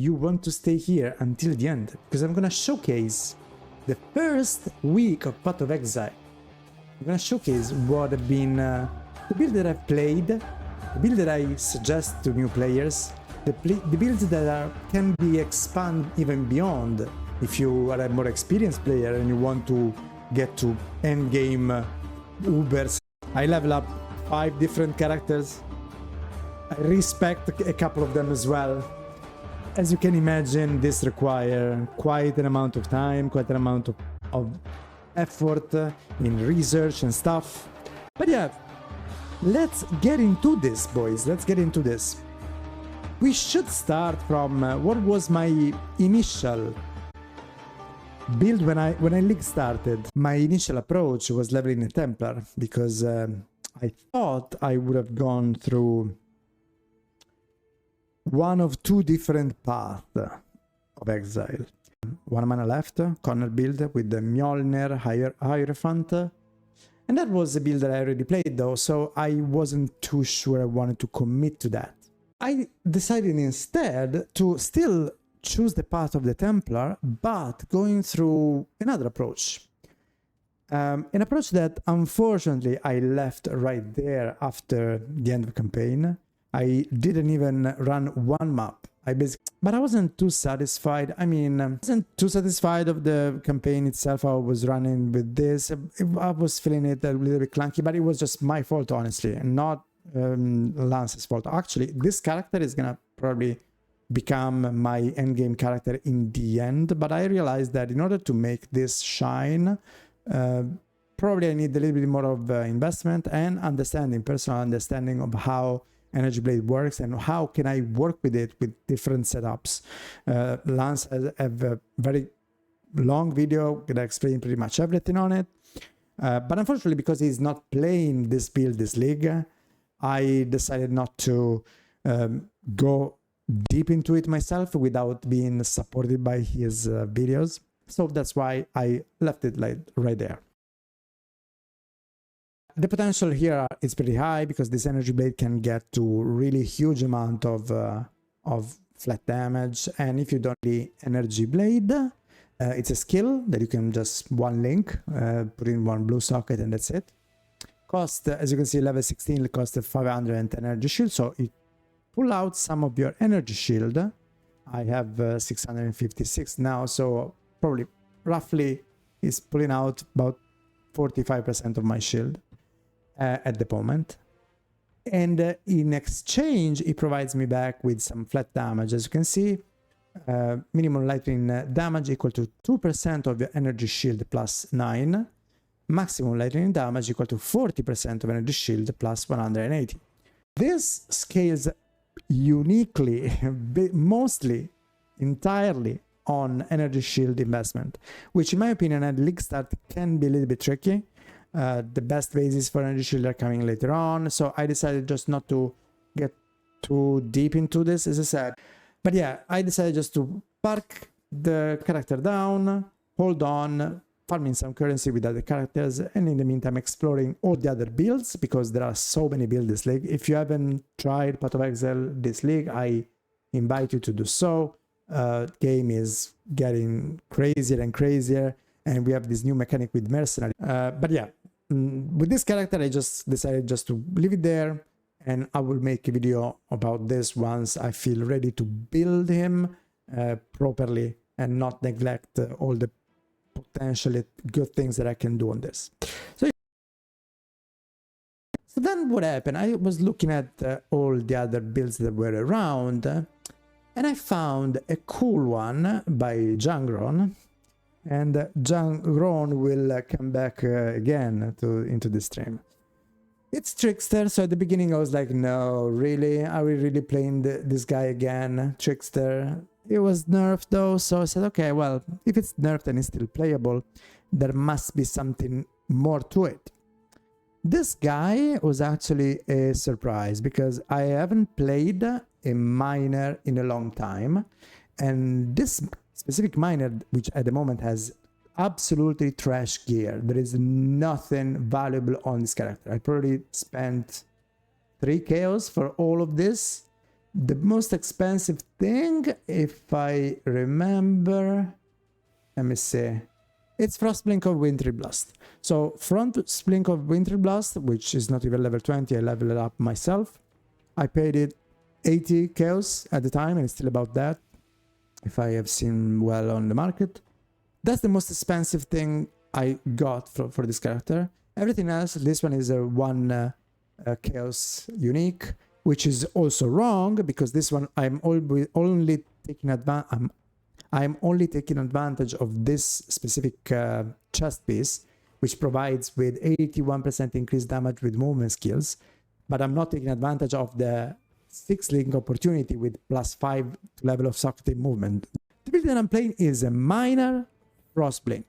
you want to stay here until the end, because I'm gonna showcase the first week of Path of Exile. I'm gonna showcase what have been the build that I've played, the build that I suggest to new players, the builds that can be expanded even beyond if you are a more experienced player and you want to get to endgame Ubers. I level up 5 different characters. I respect a couple of them as well. As you can imagine, this requires quite an amount of time, quite an amount of effort in research and stuff. But yeah, let's get into this, boys. Let's get into this. We should start from what was my initial build when I League started. My initial approach was leveling a Templar because I thought I would have gone through one of 2 different paths of Exile. 1 mana left, corner build with the Mjolnir Hierophant. And that was a build that I already played though, so I wasn't too sure I wanted to commit to that. I decided instead to still choose the path of the Templar, but going through another approach. An approach that unfortunately I left right there after the end of the campaign. I didn't even run 1 map. But I wasn't too satisfied. I mean, I wasn't too satisfied of the campaign itself. I was running with this. I was feeling it a little bit clunky, but it was just my fault, honestly, and not Lance's fault. Actually, this character is gonna probably become my endgame character in the end, but I realized that in order to make this shine, probably I need a little bit more of investment and understanding, personal understanding of how Energy Blade works and how can I work with it with different setups. Lance has a very long video that explains pretty much everything on it, but unfortunately, because he's not playing this build, this league, I decided not to go deep into it myself without being supported by his videos. So that's why I left it like right there. The potential here is pretty high because this Energy Blade can get to really huge amount of flat damage, and if you don't need Energy Blade, it's a skill that you can just one link, put in 1 blue socket, and that's it. Cost, as you can see, level 16 cost 510 energy shield, so you pull out some of your energy shield. I have 656 now, so probably roughly is pulling out about 45% of my shield at the moment. And in exchange, it provides me back with some flat damage. As you can see, minimum lightning damage equal to 2% of your energy shield plus 9. Maximum lightning damage equal to 40% of energy shield plus 180. This scales uniquely, mostly, entirely on energy shield investment, which in my opinion at league start can be a little bit tricky. The best bases for energy shield are coming later on, so I decided just not to get too deep into this, as I said. But yeah, I decided just to park the character down, hold on, farming some currency with other characters, and in the meantime exploring all the other builds, because there are so many builds this league. If you haven't tried Path of Exile this league, I invite you to do so. Game is getting crazier and crazier, and we have this new mechanic with mercenaries. But yeah, with this character I just decided just to leave it there, and I will make a video about this once I feel ready to build him properly and not neglect all the potentially good things that I can do on this. So then what happened? I was looking at all the other builds that were around, and I found a cool one by Jungron, and Jungron will come back again into the stream. It's Trickster. So at the beginning I was like, no, really? Are we really playing this guy again? Trickster. It was nerfed though, so I said, okay, well, if it's nerfed and it's still playable, there must be something more to it. This guy was actually a surprise because I haven't played a miner in a long time, and this specific miner, which at the moment has absolutely trash gear, there is nothing valuable on this character. I probably spent 3 chaos for all of this, The most expensive thing, if I remember, let me see, it's Frostblink of Wintry Blast. So Frostblink of Wintry Blast, which is not even level 20, I leveled it up myself. I paid it 80 chaos at the time, and it's still about that, if I have seen well on the market. That's the most expensive thing I got for this character. Everything else, this one is a 1 chaos unique, which is also wrong, because this one I'm only taking advantage of this specific chest piece, which provides with 81% increased damage with movement skills, but I'm not taking advantage of the 6-link opportunity with +5 to level of Socrative movement. The build that I'm playing is a minor Frostblink.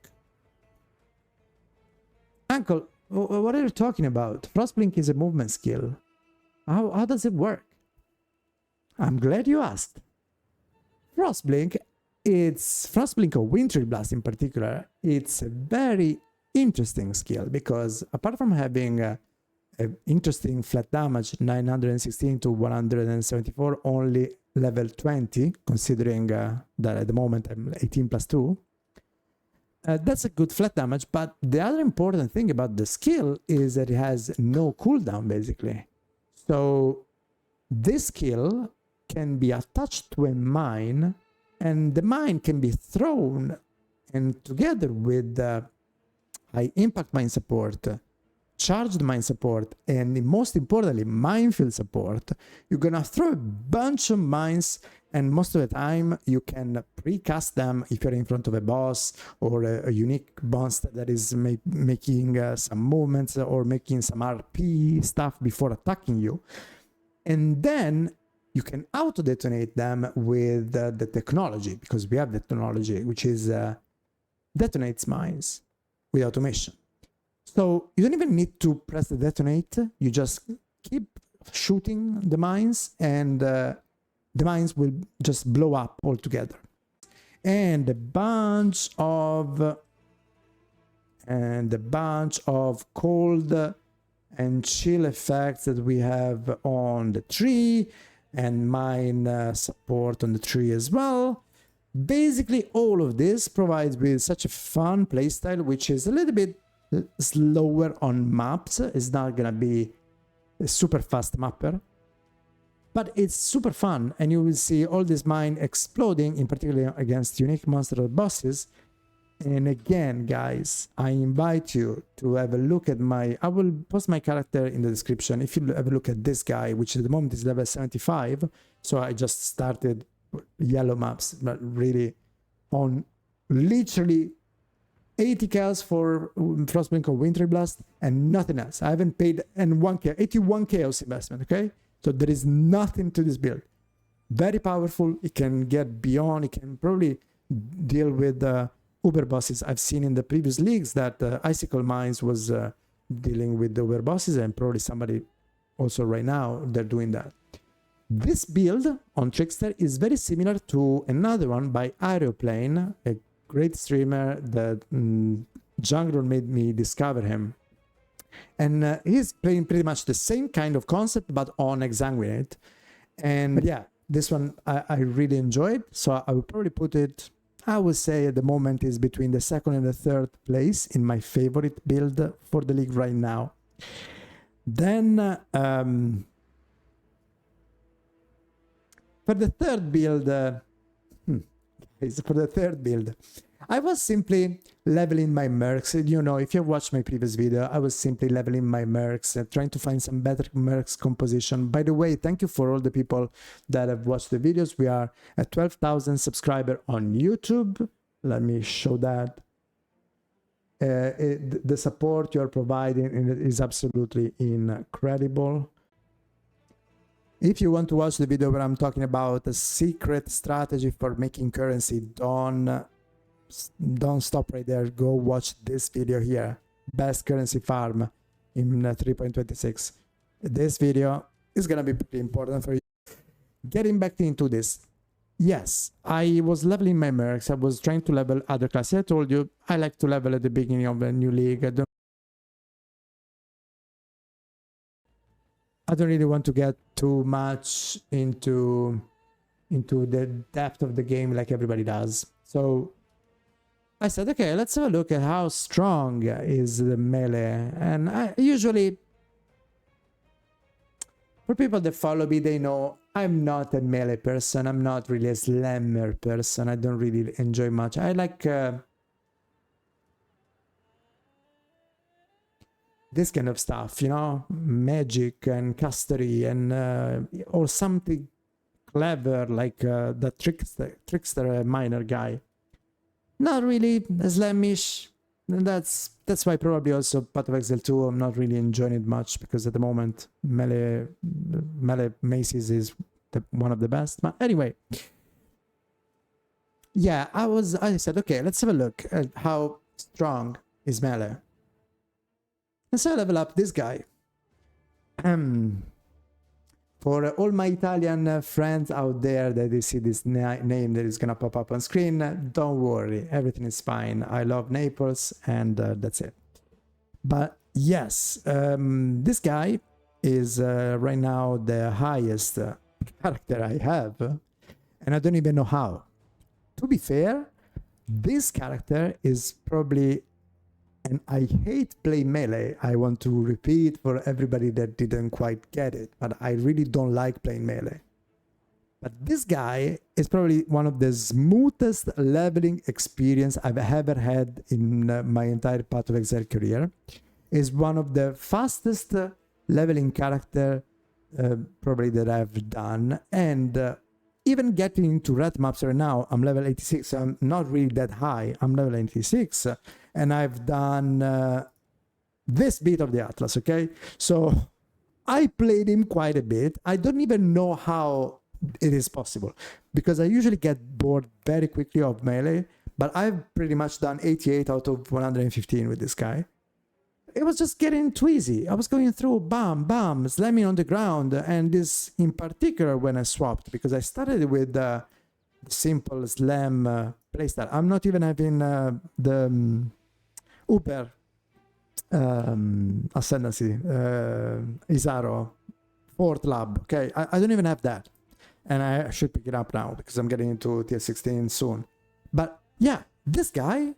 Uncle, what are you talking about? Frostblink is a movement skill. How does it work? I'm glad you asked. Frostblink, it's Frostblink of Wintry Blast in particular. It's a very interesting skill because apart from having a interesting flat damage, 916 to 174, only level 20, considering that at the moment I'm 18 plus 2. That's a good flat damage, but the other important thing about the skill is that it has no cooldown, basically. So this skill can be attached to a mine, and the mine can be thrown, and together with high impact mine support, charged mine support, and most importantly minefield support, you're gonna throw a bunch of mines, and most of the time you can precast them if you're in front of a boss or a unique monster that is making some movements or making some RP stuff before attacking you, and then you can auto detonate them with the technology, because we have the technology which is detonates mines with automation. So you don't even need to press the detonate, you just keep shooting the mines, and the mines will just blow up altogether. And a bunch of cold and chill effects that we have on the tree, and mine support on the tree as well. Basically all of this provides with such a fun playstyle, which is a little bit slower on maps. It's not gonna be a super fast mapper, but it's super fun, and you will see all this mine exploding, in particular against unique monster or bosses. And again, guys, I invite you to have a look at I will post my character in the description. If you have a look at this guy, which at the moment is level 75, so I just started yellow maps, but really on literally 80 chaos for Frostblink of Wintry Blast and nothing else. I haven't paid 81 chaos investment, okay? So there is nothing to this build. Very powerful. It can get beyond. It can probably deal with Uber bosses. I've seen in the previous leagues that Icicle Mines was dealing with the Uber bosses, and probably somebody also right now they're doing that. This build on Trickster is very similar to another one by Aeroplane, a great streamer that Jungler made me discover him. And he's playing pretty much the same kind of concept, but on Exsanguinate. And yeah, this one I really enjoyed, so I would probably put it, I would say at the moment is between the 2nd and the 3rd place in my favorite build for the league right now. Then for the third build, I was simply leveling my mercs. You know, if you watched my previous video, I was simply leveling my mercs, trying to find some better mercs composition. By the way, thank you for all the people that have watched the videos. We are at 12,000 subscribers on YouTube. Let me show that. The support you are providing is absolutely incredible. If you want to watch the video where I'm talking about a secret strategy for making currency, don't stop right there. Go watch this video here. Best currency farm in 3.26. This video is gonna be pretty important for you. Getting back into this. Yes, I was leveling my mercs. I was trying to level other classes. I told you I like to level at the beginning of a new league. I don't really want to get too much into the depth of the game like everybody does. So I said, okay, let's have a look at how strong is the melee. And I usually, for people that follow me, they know I'm not a melee person. I'm not really a slammer person. I don't really enjoy much. I like this kind of stuff, you know, magic and castery and or something clever like the trickster minor guy. Not really slamish. That's why probably also Path of Exile 2 I'm not really enjoying it much, because at the moment melee maces is one of the best. But anyway, yeah, I said, okay, let's have a look at how strong is melee. And so I level up this guy. For all my Italian friends out there that you see this name that is gonna pop up on screen, don't worry, everything is fine. I love Naples, and that's it. But yes, this guy is right now the highest character I have, and I don't even know how. To be fair, this character is probably, and I hate playing melee. I want to repeat for everybody that didn't quite get it, but I really don't like playing melee. But this guy is probably one of the smoothest leveling experience I've ever had in my entire Path of Exile career. Is one of the fastest leveling character probably that I've done, and even getting into red maps right now, I'm level 86, so I'm not really that high. I'm level 86, and I've done this bit of the Atlas, okay? So I played him quite a bit. I don't even know how it is possible, because I usually get bored very quickly of melee, but I've pretty much done 88 out of 115 with this guy. It was just getting too easy. I was going through, bam, bam, slamming on the ground, and this in particular when I swapped, because I started with the simple slam playstyle. I'm not even having the Uber Ascendancy, Isaro, 4th lab, okay? I don't even have that. And I should pick it up now, because I'm getting into tier 16 soon. But yeah, this guy,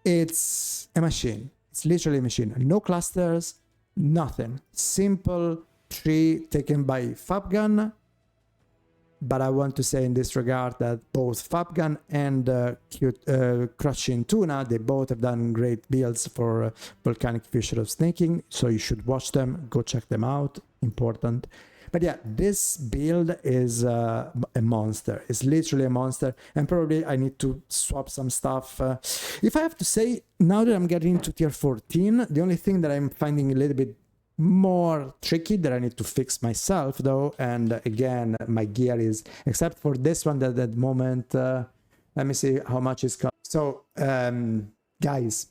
it's a machine. It's literally a machine. No clusters, nothing. Simple tree taken by Fabgun. But I want to say in this regard that both Fabgun and Crushing Tuna, they both have done great builds for Volcanic Fissure of Snaking. So you should watch them. Go check them out. Important. But yeah, this build is a monster. It's literally a monster. And probably I need to swap some stuff. If I have to say, now that I'm getting into tier 14, the only thing that I'm finding a little bit more tricky that I need to fix myself though, and again, my gear is, except for this one that at the moment, let me see how much it's cost. So, guys,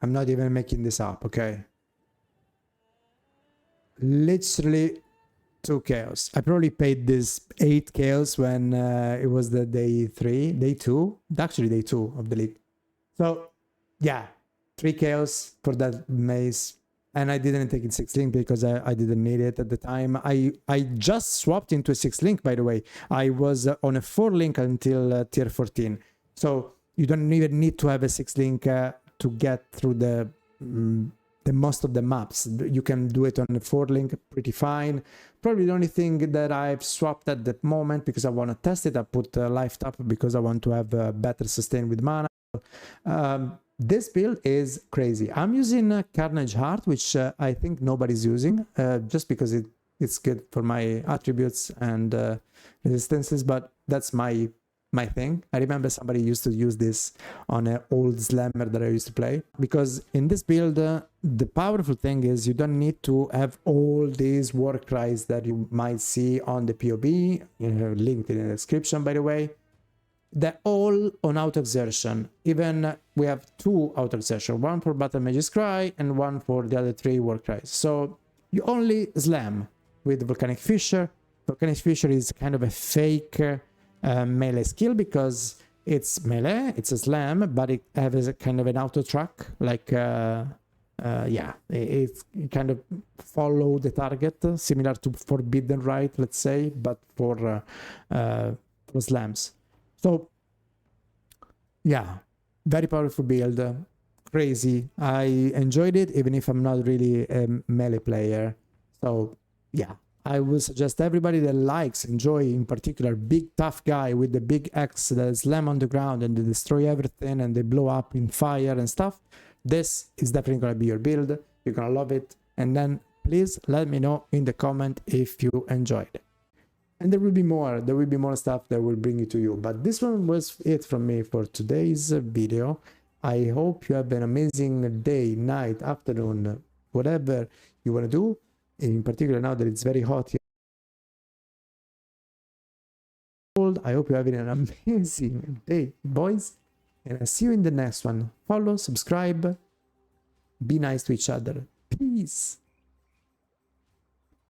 I'm not even making this up, okay? Literally 2 chaos. I probably paid this 8 chaos when it was the day 2 of the league. So yeah, 3 chaos for that maze, and I didn't take it 6 link because I didn't need it at the time. I just swapped into a 6 link, by the way. I was on a 4 link until tier 14, so you don't even need to have a 6 link to get through the most of the maps. You can do it on a 4 link pretty fine. Probably the only thing that I've swapped at that moment, because I want to test it, I put life tap because I want to have better sustain with mana. This build is crazy. I'm using Carnage Heart, which I think nobody's using, just because it's good for my attributes and resistances, but that's my thing. I remember somebody used to use this on an old slammer that I used to play, because in this build the powerful thing is you don't need to have all these war cries that you might see on the POB, linked in the description by the way. They're all on auto exertion. Even we have 2 auto exertion, one for Battle Mage's Cry and one for the other 3 war cries. So you only slam with Volcanic Fissure. Volcanic Fissure is kind of a fake melee skill, because it's melee, it's a slam, but it has a kind of an auto track, like yeah, it kind of follow the target, similar to Forbidden Right, let's say, but for slams. So yeah, very powerful build, crazy. I enjoyed it, even if I'm not really a melee player. So yeah, I will suggest everybody that likes, enjoy, in particular, big tough guy with the big axe that slam on the ground and they destroy everything and they blow up in fire and stuff. This is definitely gonna be your build. You're gonna love it. And then please let me know in the comment if you enjoyed it. And there will be more stuff that will bring it to you. But this one was it from me for today's video. I hope you have an amazing day, night, afternoon, whatever you want to do. In particular, now that it's very hot here, I hope you're having an amazing day, boys. And I'll see you in the next one. Follow, subscribe, be nice to each other. Peace.